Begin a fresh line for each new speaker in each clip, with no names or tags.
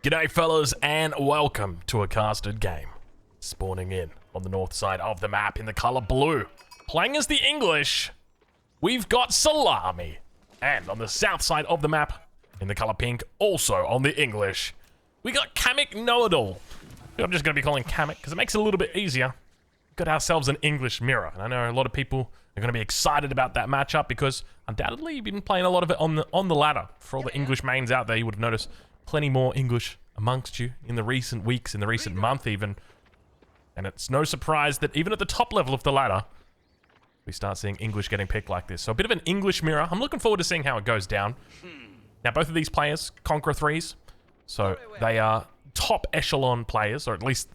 G'day fellas and welcome to a casted game. Spawning in on the north side of the map in the colour blue. Playing as the English, we've got Salami. And on the south side of the map, in the colour pink, also on the English, we got Kamek Know-It-All. I'm just going to be calling Kamek because it makes it a little bit easier. We've got ourselves an English mirror. And I know a lot of people are going to be excited about that matchup because undoubtedly you've been playing a lot of it on the ladder. For all the English mains out there, you would have noticed plenty more English amongst you in the recent weeks, in the recent month even. And it's no surprise that even at the top level of the ladder, we start seeing English getting picked like this. So a bit of an English mirror. I'm looking forward to seeing how it goes down. Now, both of these players, Conqueror 3s. So they are top echelon players, or at least,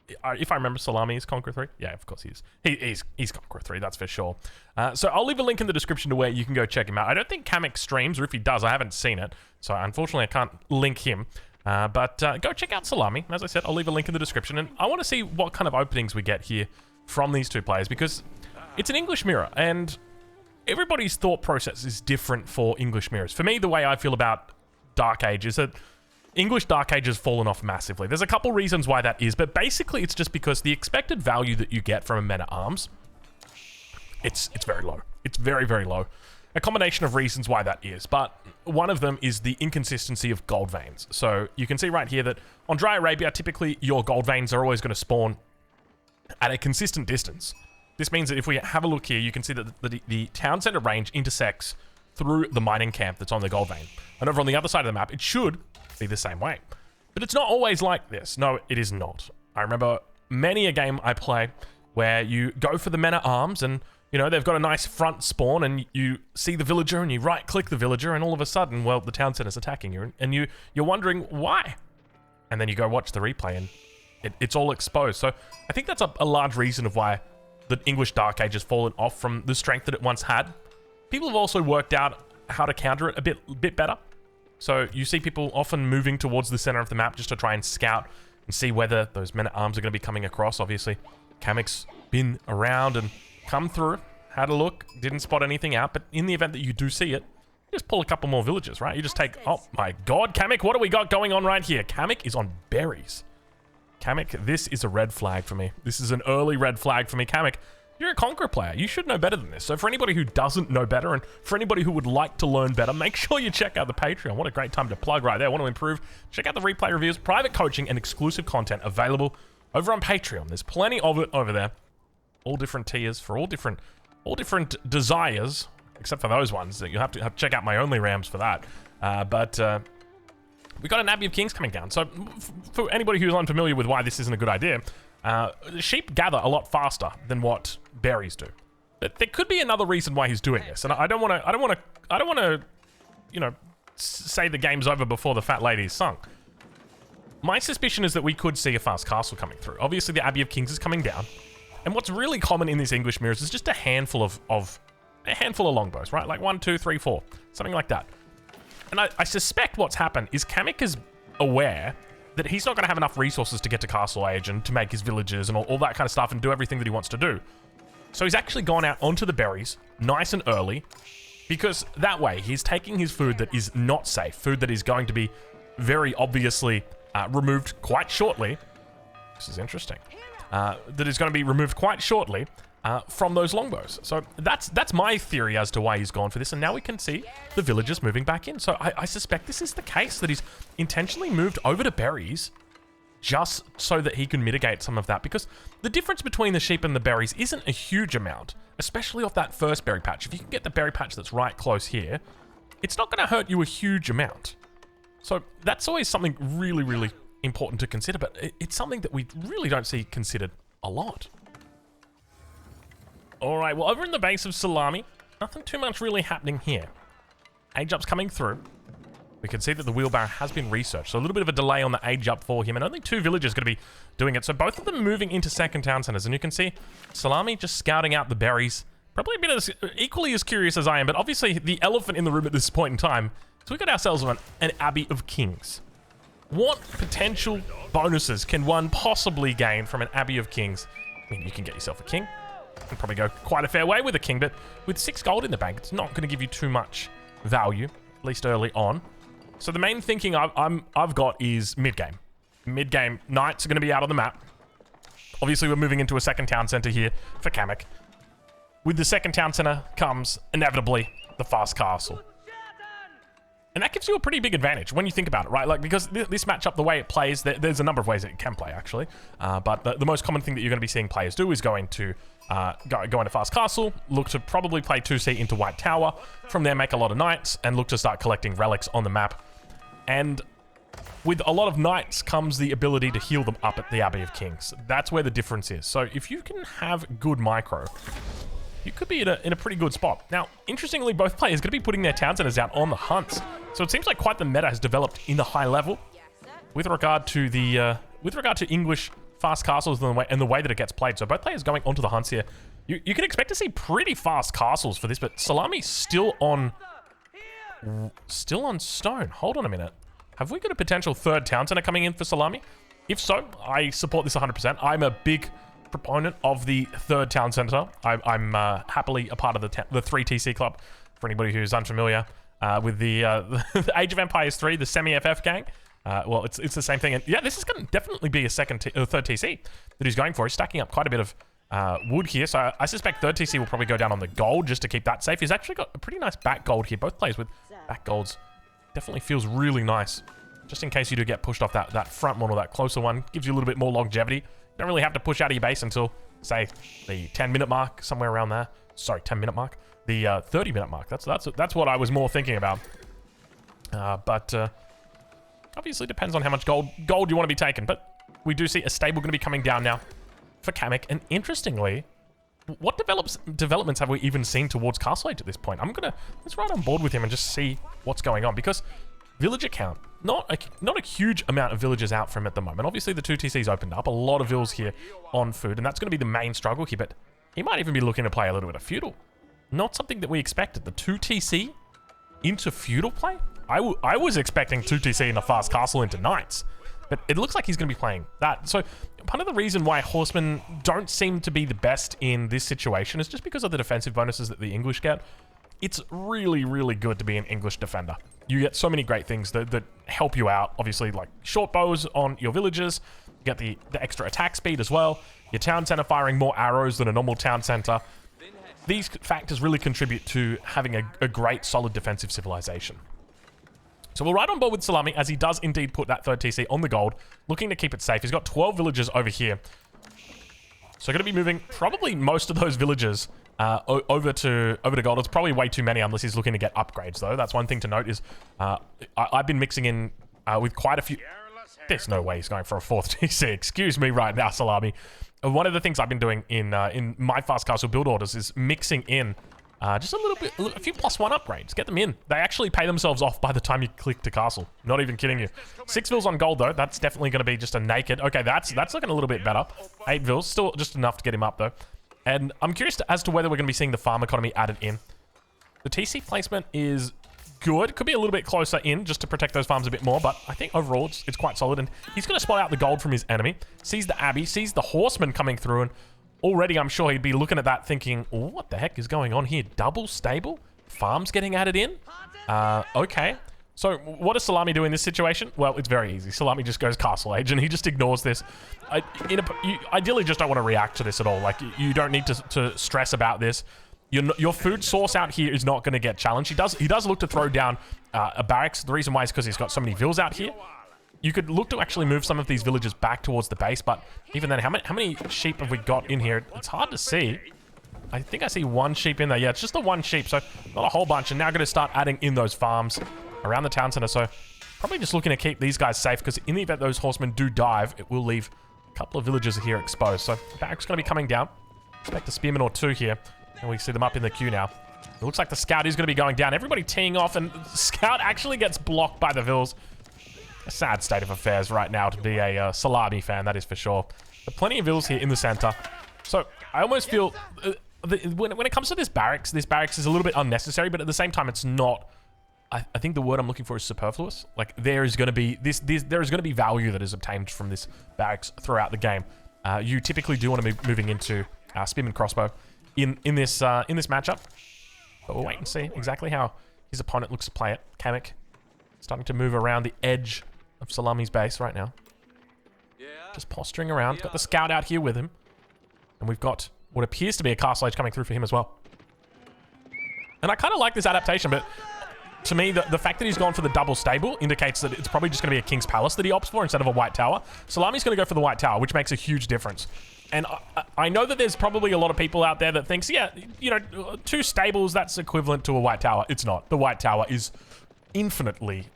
if I remember, Salami is Conqueror 3. Yeah, of course he is. He's Conqueror 3, that's for sure. So I'll leave a link in the description to where you can go check him out. I don't think Kamek streams, or if he does, I haven't seen it. So unfortunately, I can't link him. But go check out Salami. As I said, I'll leave a link in the description. And I want to see what kind of openings we get here from these two players, because it's an English mirror, and everybody's thought process is different for English mirrors. For me, the way I feel about Dark Age is that English Dark Age has fallen off massively. There's a couple reasons why that is, but basically it's just because the expected value that you get from a men-at-arms, it's very low. It's very, very low. A combination of reasons why that is, but one of them is the inconsistency of gold veins. So you can see right here that on Dry Arabia, typically your gold veins are always going to spawn at a consistent distance. This means that if we have a look here, you can see that the town center range intersects through the mining camp that's on the gold vein. And over on the other side of the map, it should be the same way. But it's not always like this. No, it is not. I remember many a game I play where you go for the men-at-arms and, you know, they've got a nice front spawn and you see the villager and you right-click the villager and all of a sudden, well, the town center's attacking you and you're wondering why. And then you go watch the replay and it's all exposed. So I think that's a large reason of why the English Dark Age has fallen off from the strength that it once had. People have also worked out how to counter it a bit better. So you see people often moving towards the center of the map just to try and scout and see whether those men-at-arms are going to be coming across. Obviously, Kamek's been around and come through, had a look, didn't spot anything out, but in the event that you do see it, you just pull a couple more villagers, right? You just take, oh my god, Kamek, what do we got going on right here? Kamek is on berries. Kamek, this is a red flag for me. This is an early red flag for me. Kamek, you're a Conqueror player. You should know better than this. So for anybody who doesn't know better, and for anybody who would like to learn better, make sure you check out the Patreon. What a great time to plug right there. Want to improve? Check out the replay reviews, private coaching, and exclusive content available over on Patreon. There's plenty of it over there. All different tiers for all different desires, except for those ones that you have to check out my only rams for that. We got an Abbey of Kings coming down. So for anybody who's unfamiliar with why this isn't a good idea, sheep gather a lot faster than what berries do. There could be another reason why he's doing this, and I don't want to, you know, say the game's over before the fat lady's sung. My suspicion is that we could see a fast castle coming through. Obviously, the Abbey of Kings is coming down, and what's really common in these English mirrors is just a handful of longbows, right? Like 1, 2, 3, 4, something like that. And I suspect what's happened is Kamek is aware that he's not going to have enough resources to get to Castle Age and to make his villages and all that kind of stuff and do everything that he wants to do. So he's actually gone out onto the berries nice and early, because that way he's taking his food that is not safe, food that is going to be very obviously removed quite shortly. This is interesting. That is going to be removed quite shortly from those longbows. So that's my theory as to why he's gone for this, and now we can see the villagers moving back in. So I suspect this is the case, that he's intentionally moved over to berries just so that he can mitigate some of that, because the difference between the sheep and the berries isn't a huge amount, especially off that first berry patch. If you can get the berry patch that's right close here, it's not going to hurt you a huge amount. So that's always something really, really important to consider, but it's something that we really don't see considered a lot. Alright, well, over in the base of Salami, nothing too much really happening here. Age up's coming through. We can see that the wheelbarrow has been researched, so a little bit of a delay on the age up for him, and only 2 villagers going to be doing it. So both of them moving into second town centers, and you can see Salami just scouting out the berries. Probably a bit equally as curious as I am, but obviously the elephant in the room at this point in time. So we got ourselves an Abbey of Kings. What potential bonuses can one possibly gain from an Abbey of Kings? I mean, you can get yourself a king. You can probably go quite a fair way with a king, but with 6 gold in the bank, it's not going to give you too much value, at least early on. So the main thinking I've got is mid-game. Mid-game, knights are going to be out on the map. Obviously, we're moving into a second town center here for Kamek. With the second town center comes, inevitably, the fast castle. And that gives you a pretty big advantage when you think about it, right? Like, because this matchup, the way it plays, there's a number of ways that it can play, actually. But the most common thing that you're going to be seeing players do is go into fast castle, look to probably play 2C into white tower, from there make a lot of knights, and look to start collecting relics on the map. And with a lot of knights comes the ability to heal them up at the Abbey of Kings. That's where the difference is. So if you can have good micro, you could be in a pretty good spot. Now, interestingly, both players are going to be putting their town centers out on the hunts. So it seems like quite the meta has developed in the high level with regard to the English fast castles and the way that it gets played. So both players going onto the hunts here. You can expect to see pretty fast castles for this, but Salami's still on stone. Hold on a minute. Have we got a potential third town center coming in for Salami? If so, I support this 100%. I'm a big proponent of the third town center. I'm happily a part of the 3TC club. For anybody who's unfamiliar with the Age of Empires 3, the semi-FF gang. Well, it's the same thing. And yeah, this is going to definitely be a third TC that he's going for. He's stacking up quite a bit of wood here. So I suspect third TC will probably go down on the gold just to keep that safe. He's actually got a pretty nice back gold here. Both players with back golds. Definitely feels really nice. Just in case you do get pushed off that front one or that closer one. Gives you a little bit more longevity. You don't really have to push out of your base until, say, the 10-minute mark, somewhere around there. Sorry, 10-minute mark. The 30-minute mark. That's what I was more thinking about. But obviously depends on how much gold you want to be taking. But we do see a stable going to be coming down now for Kamek. And interestingly, what developments have we even seen towards Castle Age at this point? Let's ride on board with him and just see what's going on, because villager count, not a huge amount of villagers out from him at the moment. Obviously the 2TC's opened up, a lot of vills here on food, and that's going to be the main struggle here, but he might even be looking to play a little bit of feudal. Not something that we expected. The 2TC into feudal play? I was expecting 2TC in a fast castle into knights. But it looks like he's going to be playing that. So part of the reason why horsemen don't seem to be the best in this situation is just because of the defensive bonuses that the English get. It's really, really good to be an English defender. You get so many great things that help you out. Obviously, like short bows on your villagers. You get the extra attack speed as well. Your town center firing more arrows than a normal town center. These factors really contribute to having a great, solid defensive civilization. So we'll ride on board with Salami, as he does indeed put that third TC on the gold, looking to keep it safe. He's got 12 villagers over here. So going to be moving probably most of those villagers over to gold. It's probably way too many unless he's looking to get upgrades, though. That's one thing to note is I've been mixing in with quite a few... There's no way he's going for a fourth TC. Excuse me right now, Salami. One of the things I've been doing in my fast castle build orders is mixing in just a few +1 upgrades. Get them in. They actually pay themselves off by the time you click to castle. Not even kidding you. 6 vills on gold, though. That's definitely going to be just a naked. Okay, that's looking a little bit better. 8 vills. Still just enough to get him up, though. And I'm curious as to whether we're going to be seeing the farm economy added in. The TC placement is good. Could be a little bit closer in just to protect those farms a bit more, but I think overall it's quite solid. And he's going to spot out the gold from his enemy. Sees the Abbey. Sees the horsemen coming through, and already, I'm sure he'd be looking at that thinking, oh, what the heck is going on here? Double stable? Farms getting added in? Okay. So what does Salami do in this situation? Well, it's very easy. Salami just goes Castle Age, and he just ignores this. You ideally just don't want to react to this at all. Like, you don't need to stress about this. Your food source out here is not going to get challenged. He does look to throw down a barracks. The reason why is because he's got so many vills out here. You could look to actually move some of these villages back towards the base, but even then, how many sheep have we got in here? It's hard to see. I think I see 1 sheep in there. Yeah, it's just the 1 sheep, so not a whole bunch. And now going to start adding in those farms around the town center. So probably just looking to keep these guys safe, because in the event those horsemen do dive, it will leave a couple of villages here exposed. So barracks going to be coming down. Expect a spearman or 2 here, and we see them up in the queue now. It looks like the scout is going to be going down. Everybody teeing off, and the scout actually gets blocked by the vills. A sad state of affairs right now to be a Salami fan, that is for sure. But plenty of vills here in the center. So I almost feel when it comes to this barracks is a little bit unnecessary, but at the same time, it's not. I think the word I'm looking for is superfluous. Like, there is going to be there is going to be value that is obtained from this barracks throughout the game. You typically do want to be moving into spearman crossbow in this matchup, but we'll wait and see exactly how his opponent looks to play it. Kamek Starting to move around the edge of Salami's base right now. Just posturing around. Got the scout out here with him. And we've got what appears to be a castle age coming through for him as well. And I kind of like this adaptation, but to me, the fact that he's gone for the double stable indicates that it's probably just going to be a King's Palace that he opts for instead of a White Tower. Salami's going to go for the White Tower, which makes a huge difference. And I know that there's probably a lot of people out there that thinks, yeah, you know, 2 stables, that's equivalent to a White Tower. It's not. The White Tower is infinitely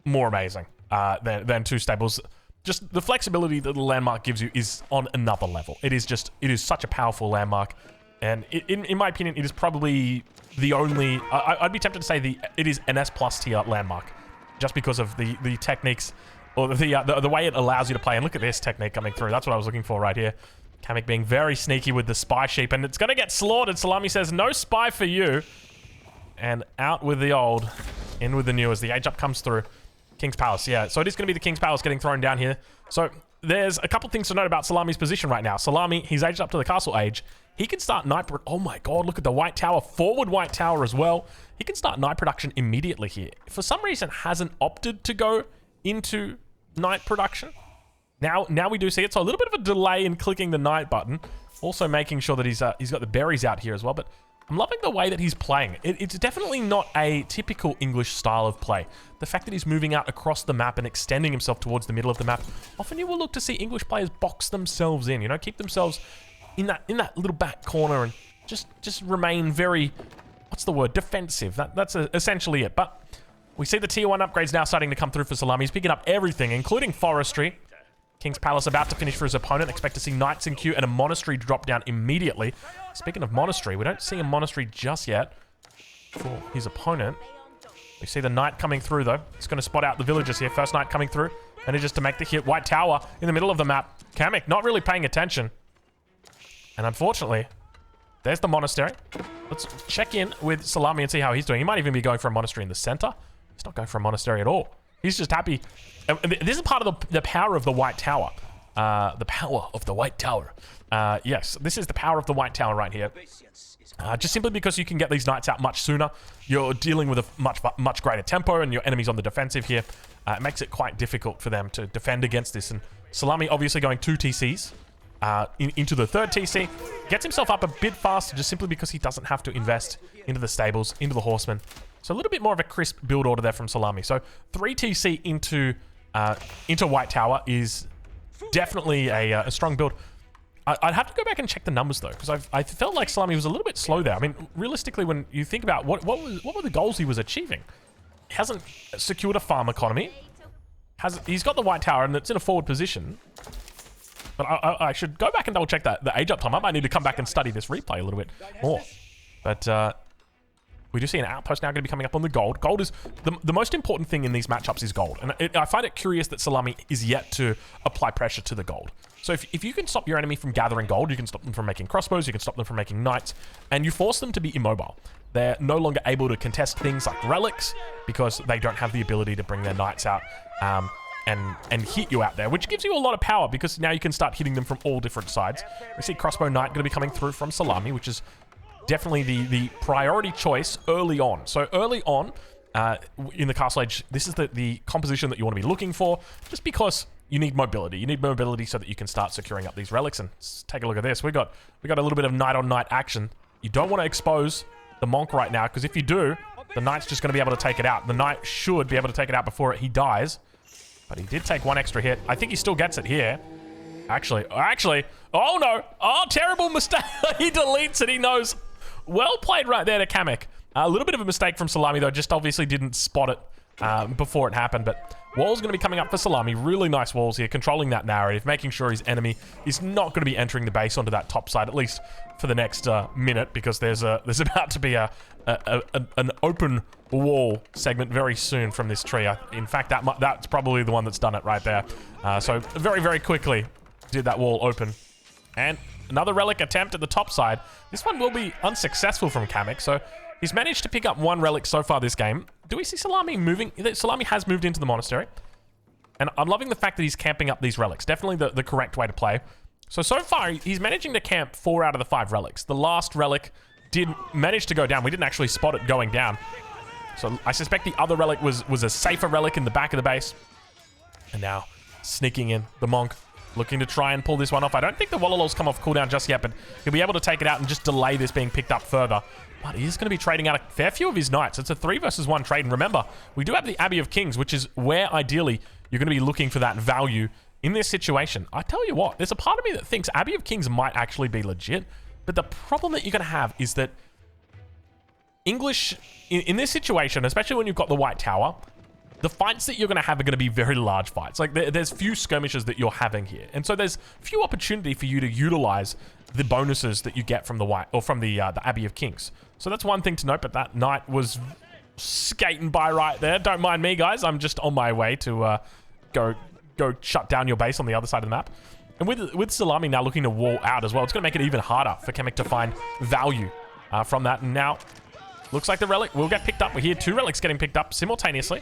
more amazing than 2 stables. Just the flexibility that the landmark gives you is on another level. It is such a powerful landmark. And in my opinion, it is probably the only... I'd be tempted to say it is an S+ tier landmark. Just because of the techniques, or the way it allows you to play. And look at this technique coming through. That's what I was looking for right here. Kamek being very sneaky with the spy sheep. And it's going to get slaughtered. Salami says, no spy for you. And out with the old, in with the new as the age up comes through. King's Palace, yeah. So it is going to be the King's Palace getting thrown down here. So there's a couple things to note about Salami's position right now. Salami, he's aged up to the castle age. He can start night... Oh my god, look at the White Tower. Forward White Tower as well. He can start night production immediately here. For some reason, hasn't opted to go into night production. Now we do see it. So a little bit of a delay in clicking the night button. Also making sure that he's got the berries out here as well. But I'm loving the way that he's playing. It's definitely not a typical English style of play. The fact that he's moving out across the map and extending himself towards the middle of the map. Often you will look to see English players box themselves in, you know, keep themselves in that little back corner and just remain very, what's the word, defensive. That's essentially it. But we see the tier 1 upgrades now starting to come through for Salami. He's picking up everything, including forestry. King's Palace about to finish for his opponent. Expect to see knights in queue and a monastery drop down immediately. Speaking of monastery, we don't see a monastery just yet for his opponent. We see the knight coming through, though. He's going to spot out the villagers here. First knight coming through. Manages to make the hit. White Tower in the middle of the map. Kamek not really paying attention. And unfortunately, there's the monastery. Let's check in with Salami and see how he's doing. He might even be going for a monastery in the center. He's not going for a monastery at all. He's just happy. This is part of the power of the White Tower. The power of the White Tower. Yes, this is the power of the White Tower right here. Just simply because you can get these knights out much sooner. You're dealing with a much greater tempo and your enemy's on the defensive here. It makes it quite difficult for them to defend against this. And Salami obviously going 2 TCs. Into the 3rd TC, gets himself up a bit faster just simply because he doesn't have to invest into the stables, into the horsemen. So a little bit more of a crisp build order there from Salami. So 3 TC into White Tower is definitely a strong build. I'd have to go back and check the numbers though, because I felt like Salami was a little bit slow there. I mean, realistically, when you think about what were the goals he was achieving, he hasn't secured a farm economy. He's got the White Tower and it's in a forward position. But I should go back and double check that the age up time. I might need to come back and study this replay a little bit more. But we do see an outpost now going to be coming up on the gold. Gold is the most important thing in these matchups is gold. And I find it curious that Salami is yet to apply pressure to the gold. So if you can stop your enemy from gathering gold, you can stop them from making crossbows, you can stop them from making knights, and you force them to be immobile. They're no longer able to contest things like relics because they don't have the ability to bring their knights out. And hit you out there, which gives you a lot of power because now you can start hitting them from all different sides. We see Crossbow Knight going to be coming through from Salami, which is definitely the priority choice early on. So early on in the Castle Age, this is the composition that you want to be looking for, just because you need mobility. You need mobility so that you can start securing up these relics. And let's take a look at this. We got a little bit of knight on knight action. You don't want to expose the monk right now, because if you do, the knight's just going to be able to take it out. The knight should be able to take it out before he dies. But he did take 1 extra hit. I think he still gets it here. Actually, oh no! Oh, terrible mistake! He deletes it, he knows. Well played right there to Kamek. A little bit of a mistake from Salami though, just obviously didn't spot it before it happened. But walls going to be coming up for Salami. Really nice walls here, controlling that narrative, making sure his enemy is not going to be entering the base onto that top side, at least for the next minute, because there's about to be an open wall segment very soon from this tree. In fact, that's probably the one that's done it right there. So very, very quickly did that wall open. And another relic attempt at the top side. This one will be unsuccessful from Kamek. So he's managed to pick up 1 relic so far this game. Do we see Salami moving? Salami has moved into the monastery. And I'm loving the fact that he's camping up these relics. Definitely the correct way to play. So far, he's managing to camp 4 out of the 5 relics. The last relic did manage to go down. We didn't actually spot it going down. So I suspect the other relic was a safer relic in the back of the base. And now sneaking in the Monk, looking to try and pull this one off. I don't think the Wallalol's come off cooldown just yet, but he'll be able to take it out and just delay this being picked up further. But he is going to be trading out a fair few of his knights. It's a 3 versus 1 trade. And remember, we do have the Abbey of Kings, which is where ideally you're going to be looking for that value in this situation. I tell you what, there's a part of me that thinks Abbey of Kings might actually be legit. But the problem that you're going to have is that English, in this situation, especially when you've got the White Tower, the fights that you're going to have are going to be very large fights. Like, there's few skirmishes that you're having here. And so there's few opportunity for you to utilize the bonuses that you get from the the Abbey of Kings. So that's one thing to note, but that knight was skating by right there. Don't mind me, guys. I'm just on my way to go shut down your base on the other side of the map. And with Salami now looking to wall out as well, it's going to make it even harder for Kemek to find value from that. And now, looks like the relic will get picked up. We hear 2 relics getting picked up simultaneously.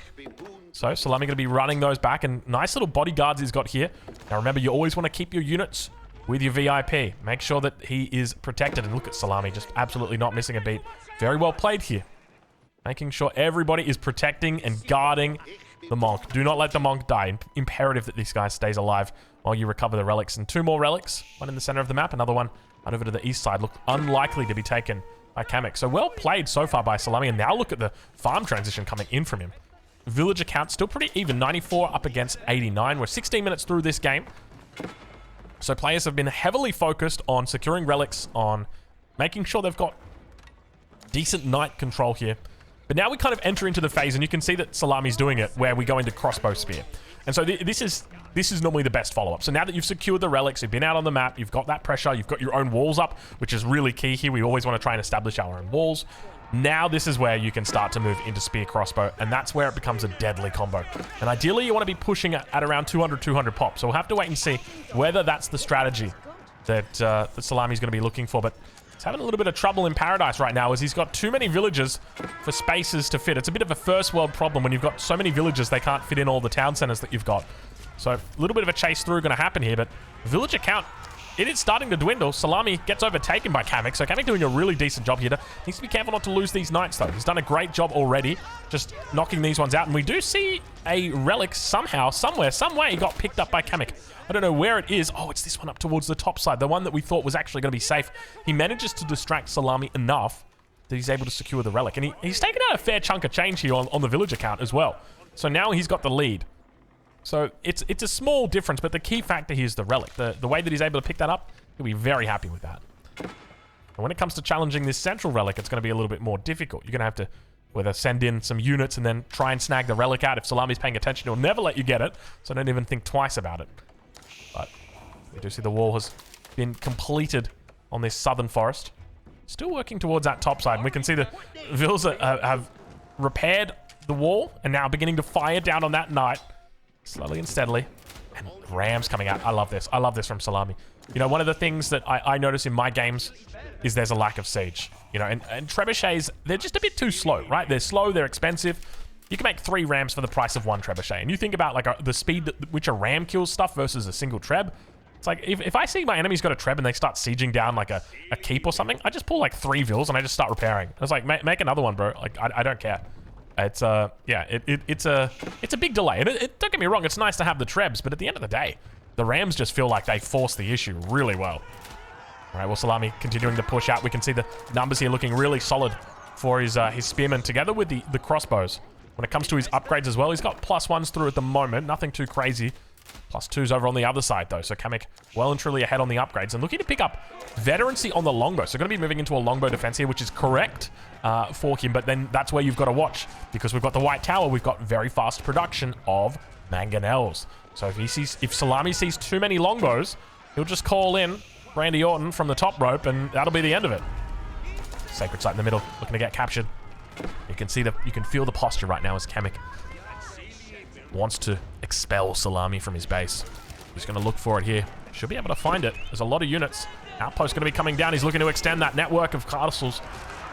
So Salami going to be running those back, and nice little bodyguards he's got here. Now remember, you always want to keep your units with your VIP. Make sure that he is protected. And look at Salami, just absolutely not missing a beat. Very well played here. Making sure everybody is protecting and guarding the Monk. Do not let the Monk die. Imperative that this guy stays alive while you recover the relics. And 2 more relics. One in the center of the map, another one out over to the east side. Look unlikely to be taken by Kamek. So well played so far by Salami. And now look at the farm transition coming in from him. Villager count still pretty even. 94 up against 89. We're 16 minutes through this game. So players have been heavily focused on securing relics, on making sure they've got decent knight control here. But now we kind of enter into the phase, and you can see that Salami's doing it, where we go into crossbow spear. And so this is normally the best follow-up. So now that you've secured the relics, you've been out on the map, you've got that pressure, you've got your own walls up, which is really key here. We always want to try and establish our own walls. Now this is where you can start to move into spear crossbow, and that's where it becomes a deadly combo. And ideally you want to be pushing at around 200 pop. So we'll have to wait and see whether that's the strategy that Salami's going to be looking for. But he's having a little bit of trouble in Paradise right now, as he's got too many villagers for spaces to fit. It's a bit of a first world problem when you've got so many villagers, they can't fit in all the town centers that you've got. So a little bit of a chase through going to happen here, but villager count, it is starting to dwindle. Salami gets overtaken by Kamek, so Kamek doing a really decent job here. Needs to be careful not to lose these knights, though. He's done a great job already, just knocking these ones out. And we do see a relic somehow, somewhere, some way got picked up by Kamek. I don't know where it is. Oh, it's this one up towards the top side, the one that we thought was actually going to be safe. He manages to distract Salami enough that he's able to secure the relic. And he's taken out a fair chunk of change here on the villager count as well. So now he's got the lead. So it's a small difference, but the key factor here is the relic. The way that he's able to pick that up, he'll be very happy with that. And when it comes to challenging this central relic, it's going to be a little bit more difficult. You're going to have to whether send in some units and then try and snag the relic out. If Salami's paying attention, he'll never let you get it, so don't even think twice about it. But we do see the wall has been completed on this southern forest. Still working towards that top side, and we can see the Vils have repaired the wall and now beginning to fire down on that knight. Slowly and steadily. And rams coming out. I love this. I love this from Salami. You know, one of the things that I notice in my games is there's a lack of siege. You know, and trebuchets, they're just a bit too slow, right? They're slow, they're expensive. You can make 3 rams for the price of 1 trebuchet. And you think about like the speed at which a ram kills stuff versus a single treb. It's like, if I see my enemy's got a treb and they start sieging down like a keep or something, I just pull like 3 Vils and I just start repairing. I was like, make another one, bro. Like, I don't care. It's yeah, it's a big delay. And don't get me wrong, it's nice to have the trebs, but at the end of the day, the rams just feel like they force the issue really well. All right, well, Salami continuing to push out. We can see the numbers here looking really solid for his spearmen, together with the crossbows. When it comes to his upgrades as well, he's got +1s through at the moment, nothing too crazy. +2s over on the other side, though. So Kamek well and truly ahead on the upgrades and looking to pick up veterancy on the longbow. So going to be moving into a longbow defense here, which is correct for him. But then that's where you've got to watch, because we've got the White Tower. We've got very fast production of mangonels. So if Salami sees too many longbows, he'll just call in Randy Orton from the top rope, and that'll be the end of it. Sacred Site in the middle, looking to get captured. You can see you can feel the posture right now as Kamek wants to expel Salami from his base. He's going to look for it here. Should be able to find it. There's a lot of units. Outpost going to be coming down. He's looking to extend that network of castles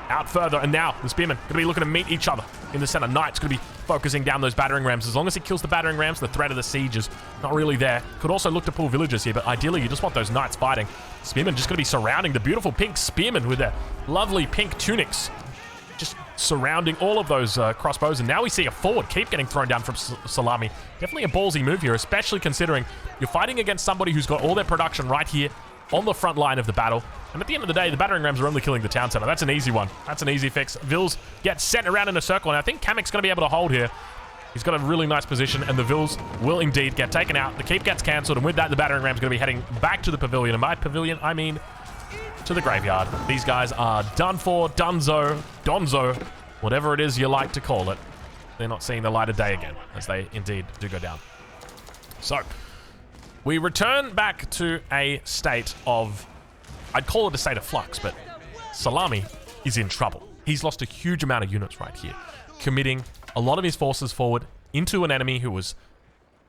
out further. And now the spearmen going to be looking to meet each other in the center. Knight's going to be focusing down those battering rams. As long as he kills the battering rams, the threat of the siege is not really there. Could also look to pull villagers here, but ideally you just want those knights fighting. Spearmen just going to be surrounding the beautiful pink spearmen with their lovely pink tunics. Just surrounding all of those crossbows. And now we see a forward keep getting thrown down from Salami. Definitely a ballsy move here, especially considering you're fighting against somebody who's got all their production right here on the front line of the battle. And at the end of the day, the battering rams are only killing the town center. That's an easy one. That's an easy fix. Vils gets sent around in a circle, and I think Kamek's going to be able to hold here. He's got a really nice position, and the Vils will indeed get taken out. The keep gets cancelled, and with that, the battering ram's going to be heading back to the pavilion. And by pavilion, I mean to the graveyard. These guys are done for, dunzo, donzo, whatever it is you like to call it. They're not seeing the light of day again, as they indeed do go down. So, we return back to a state of, I'd call it a state of flux, but Salami is in trouble. He's lost a huge amount of units right here, committing a lot of his forces forward into an enemy who was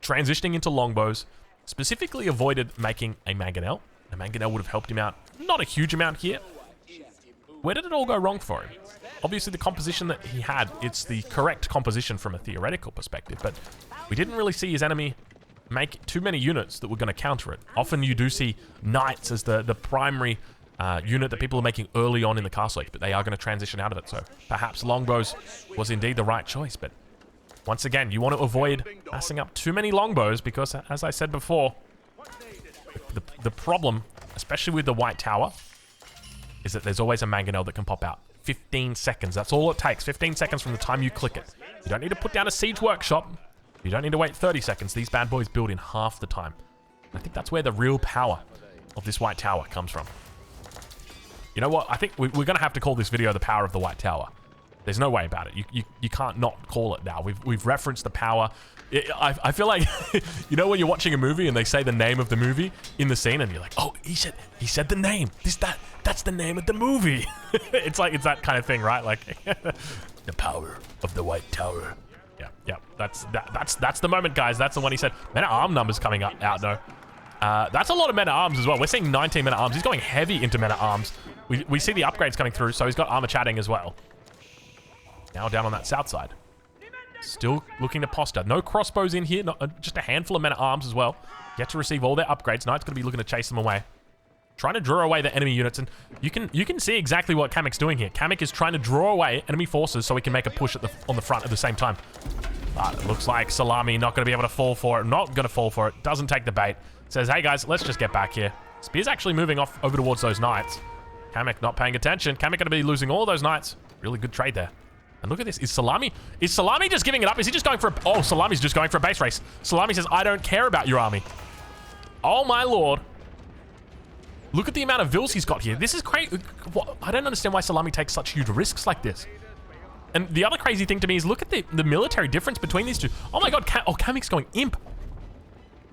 transitioning into longbows, specifically avoided making a mangonel. A mangonel would have helped him out, not a huge amount here. Where did it all go wrong for him? Obviously the composition that he had, it's the correct composition from a theoretical perspective, but we didn't really see his enemy make too many units that were going to counter it. Often you do see knights as the primary unit that people are making early on in the castle age, but they are going to transition out of it, so perhaps longbows was indeed the right choice. But once again, you want to avoid massing up too many longbows because, as I said before, the problem, especially with the White Tower, is that there's always a mangonel that can pop out. 15 seconds, that's all it takes. 15 seconds from the time you click it. You don't need to put down a siege workshop. You don't need to wait 30 seconds. These bad boys build in half the time. I think that's where the real power of this White Tower comes from. You know what? I think we're going to have to call this video the power of the White Tower. There's no way about it. You can't not call it now. We've referenced the power. I feel like, you know when you're watching a movie and they say the name of the movie in the scene and you're like, oh, he said the name. That's the name of the movie. It's that kind of thing, right? Like the power of the White Tower. Yeah. That's the moment, guys. That's the one he said. Men-at-arms numbers coming out though. That's a lot of men-at-arms as well. We're seeing 19 men-at-arms. He's going heavy into men-at-arms. We see the upgrades coming through, so he's got armor chatting as well. Now down on that south side. Still looking to posture. No crossbows in here, just a handful of men-at-arms as well. Yet to receive all their upgrades. Knight's going to be looking to chase them away. Trying to draw away the enemy units, and you can see exactly what Kamek's doing here. Kamek is trying to draw away enemy forces so he can make a push on the front at the same time. But it looks like Salami not going to be able to fall for it. Not going to fall for it. Doesn't take the bait. Says, hey guys, let's just get back here. Spear's actually moving off over towards those knights. Kamek not paying attention. Kamek going to be losing all those knights. Really good trade there. And look at this. Is Salami just giving it up? Is he just going for a... Oh, Salami's just going for a base race. Salami says, I don't care about your army. Oh my lord. Look at the amount of Vils he's got here. This is crazy. I don't understand why Salami takes such huge risks like this. And the other crazy thing to me is look at the military difference between these two. Oh my god, Kamek's going imp.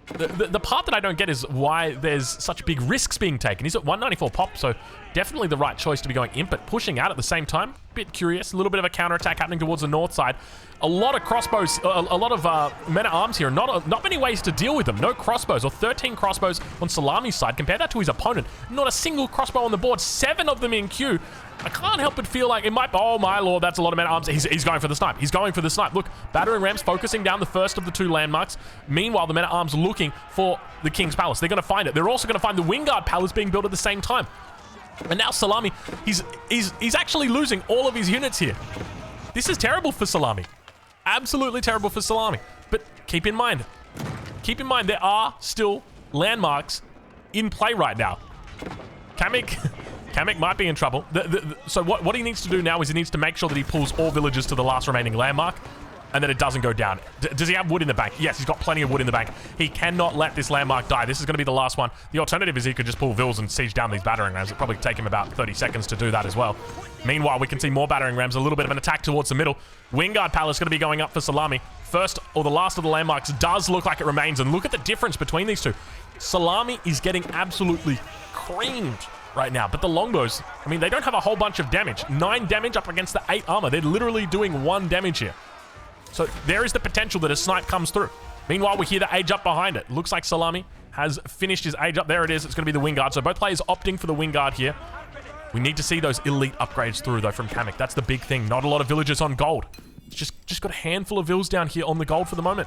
The part that I don't get is why there's such big risks being taken. He's at 194 pop, so definitely the right choice to be going imp, but pushing out at the same time. Bit curious. A little bit of a counterattack happening towards the north side. A lot of crossbows, a lot of men-at-arms here. Not many ways to deal with them. No crossbows, or 13 crossbows on Salami's side. Compare that to his opponent. Not a single crossbow on the board. 7 of them in queue. I can't help but feel like it might... Oh my lord, that's a lot of men-at-arms. He's going for the snipe. He's going for the snipe. Look, battering rams focusing down the first of the 2 landmarks. Meanwhile, the men-at-arms looking for the King's Palace. They're going to find it. They're also going to find the Wingard Palace being built at the same time. And now Salami, he's actually losing all of his units here. This is terrible for Salami. Absolutely terrible for Salami. But keep in mind, there are still landmarks in play right now. Kamek might be in trouble. So what he needs to do now is he needs to make sure that he pulls all villages to the last remaining landmark and that it doesn't go down. Does he have wood in the bank? Yes, he's got plenty of wood in the bank. He cannot let this landmark die. This is going to be the last one. The alternative is he could just pull Vils and siege down these battering rams. It'll probably take him about 30 seconds to do that as well. Meanwhile, we can see more battering rams, a little bit of an attack towards the middle. Wingard Palace going to be going up for Salami. First, or the last of the landmarks, does look like it remains. And look at the difference between these two. Salami is getting absolutely creamed right now. But the longbows, I mean, they don't have a whole bunch of damage. 9 damage up against the 8 armor. They're literally doing 1 damage here. So there is the potential that a snipe comes through. Meanwhile, we hear the age up behind it. Looks like Salami has finished his age up. There it is. It's going to be the Wingard. So both players opting for the Wingard here. We need to see those elite upgrades through, though, from Kamek. That's the big thing. Not a lot of villagers on gold. It's just got a handful of Vils down here on the gold for the moment.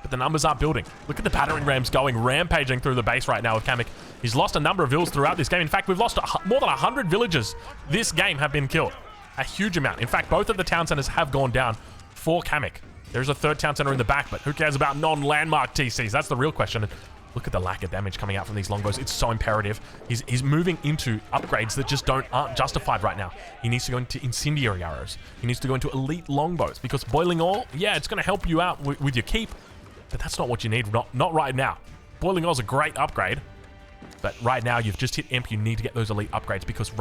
But the numbers are building. Look at the battering rams going, rampaging through the base right now with Kamek. He's lost a number of Vils throughout this game. In fact, we've lost more than 100 villagers this game have been killed. A huge amount. In fact, both of the town centers have gone down for Kamek. There's a third town center in the back, but who cares about non-landmark TCs? That's the real question. And look at the lack of damage coming out from these longbows. It's so imperative. He's moving into upgrades that just aren't justified right now. He needs to go into incendiary arrows. He needs to go into elite longbows because boiling oil, yeah, it's going to help you out with your keep, but that's not what you need. Not right now. Boiling oil is a great upgrade, but right now you've just hit imp. You need to get those elite upgrades because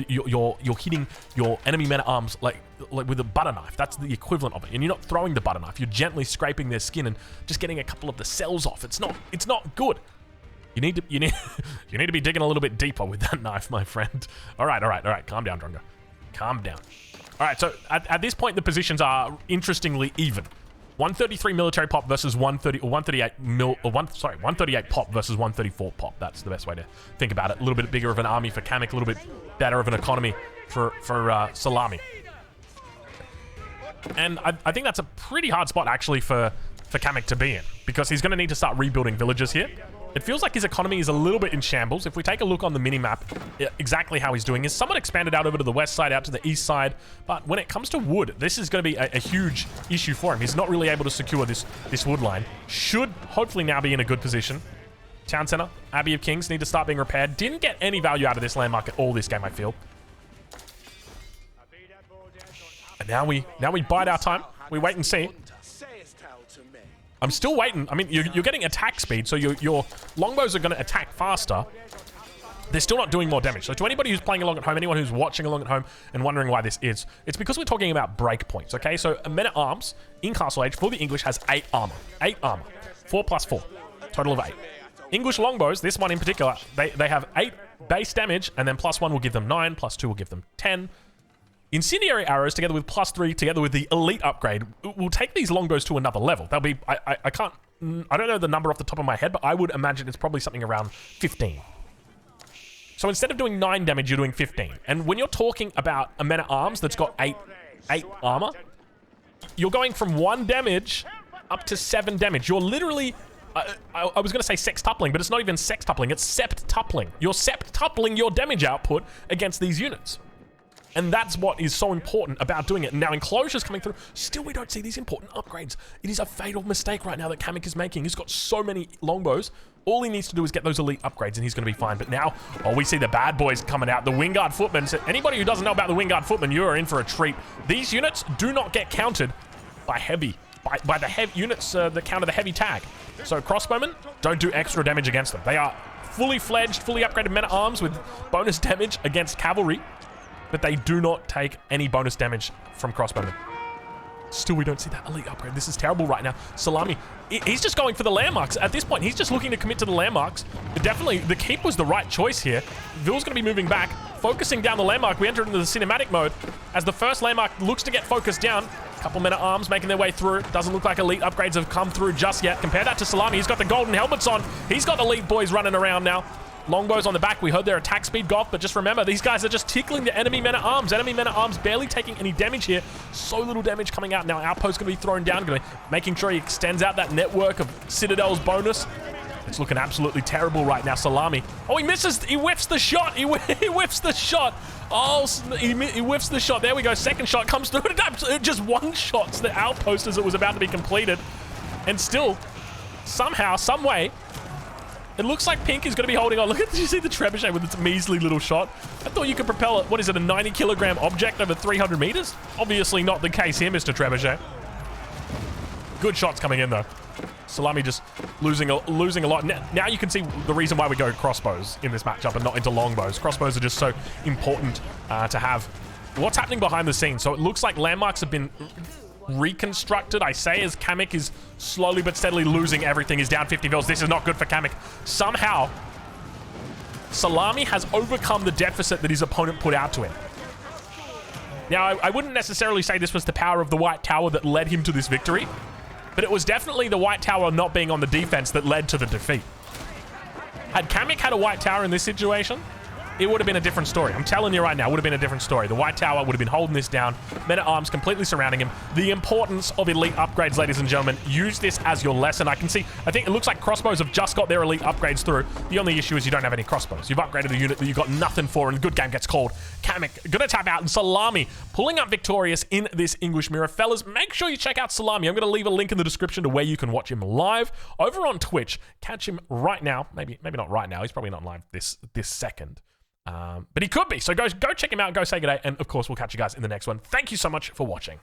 you're hitting your enemy men-at-arms like with a butter knife. That's the equivalent of it. And you're not throwing the butter knife. You're gently scraping their skin and just getting a couple of the cells off. It's not good. You need to be digging a little bit deeper with that knife, my friend. All right. Calm down, Drongo. Calm down. All right. So at this point, the positions are interestingly even. 133 military pop versus 138 pop versus 134 pop. That's the best way to think about it. A little bit bigger of an army for Kamek, a little bit better of an economy for Salami. And I think that's a pretty hard spot actually for Kamek to be in because he's going to need to start rebuilding villages here. It feels like his economy is a little bit in shambles. If we take a look on the mini-map, exactly how he's doing is somewhat expanded out over to the west side, out to the east side. But when it comes to wood, this is going to be a huge issue for him. He's not really able to secure this wood line. Should hopefully now be in a good position. Town center, Abbey of Kings need to start being repaired. Didn't get any value out of this landmark at all this game, I feel. And now we bide our time. We wait and see. I'm still waiting. I mean, you're getting attack speed, so your longbows are going to attack faster. They're still not doing more damage. So to anybody who's playing along at home, anyone who's watching along at home and wondering why this is, it's because we're talking about breakpoints, okay? So a men-at-arms in Castle Age for the English has 8 armor. 8 armor. 4 plus 4. Total of 8. English longbows, this one in particular, they have 8 base damage, and then plus 1 will give them 9, plus 2 will give them 10. Incendiary arrows, together with plus 3, together with the elite upgrade, will take these longbows to another level. They'll be, I don't know the number off the top of my head, but I would imagine it's probably something around 15. So instead of doing 9 damage, you're doing 15. And when you're talking about a men-at-arms that's got 8 armor, you're going from 1 damage up to 7 damage. You're literally, I was going to say sextupling, but it's not even sextupling, it's septupling. You're septupling your damage output against these units. And that's what is so important about doing it. Now, enclosures coming through, still we don't see these important upgrades. It is a fatal mistake right now that Kamek is making. He's got so many longbows. All he needs to do is get those elite upgrades and he's going to be fine. But now, we see the bad boys coming out. The Wingard Footmen. So anybody who doesn't know about the Wingard Footmen, you are in for a treat. These units do not get counted by heavy. By the heavy units that counter the heavy tag. So crossbowmen don't do extra damage against them. They are fully fledged, fully upgraded men-at-arms with bonus damage against cavalry. But they do not take any bonus damage from crossbowmen. Still, we don't see that elite upgrade. This is terrible right now. Salami, he's just going for the landmarks. At this point, he's just looking to commit to the landmarks. But definitely, the keep was the right choice here. Ville's going to be moving back, focusing down the landmark. We enter into the cinematic mode as the first landmark looks to get focused down. A couple men-at-arms making their way through. Doesn't look like elite upgrades have come through just yet. Compare that to Salami. He's got the golden helmets on. He's got elite boys running around now. Longbows on the back. We heard their attack speed go off, but just remember, these guys are just tickling the enemy men-at-arms. Enemy men-at-arms barely taking any damage here. So little damage coming out. Now Outpost's going to be thrown down, going to be making sure he extends out that network of Citadel's bonus. It's looking absolutely terrible right now. Salami. Oh, he misses. He whiffs the shot. He whiffs the shot. Oh, he whiffs the shot. There we go. Second shot comes through. It just one-shots the outpost as it was about to be completed. And still, somehow, some way, it looks like Pink is going to be holding on. Look at, did you see the trebuchet with its measly little shot? I thought you could propel it. What is it, a 90-kilogram object over 300 meters? Obviously not the case here, Mr. Trebuchet. Good shots coming in, though. Salami just losing a lot. Now you can see the reason why we go crossbows in this matchup and not into longbows. Crossbows are just so important to have. What's happening behind the scenes? So it looks like landmarks have been reconstructed, I say, as Kamek is slowly but steadily losing everything. He's down 50 mils. This is not good for Kamek. Somehow, Salami has overcome the deficit that his opponent put out to him. Now, I wouldn't necessarily say this was the power of the White Tower that led him to this victory, but it was definitely the White Tower not being on the defense that led to the defeat. Had Kamek had a White Tower in this situation, it would have been a different story. I'm telling you right now, it would have been a different story. The White Tower would have been holding this down. Men-at-arms completely surrounding him. The importance of elite upgrades, ladies and gentlemen. Use this as your lesson. I can see, I think it looks like crossbows have just got their elite upgrades through. The only issue is you don't have any crossbows. You've upgraded a unit that you've got nothing for, and the good game gets called. Kamek gonna tap out, and Salami pulling up victorious in this English mirror. Fellas, make sure you check out Salami. I'm gonna leave a link in the description to where you can watch him live over on Twitch. Catch him right now. Maybe not right now. He's probably not live this second. But he could be. So go check him out, go say good day, and of course we'll catch you guys in the next one. Thank you so much for watching.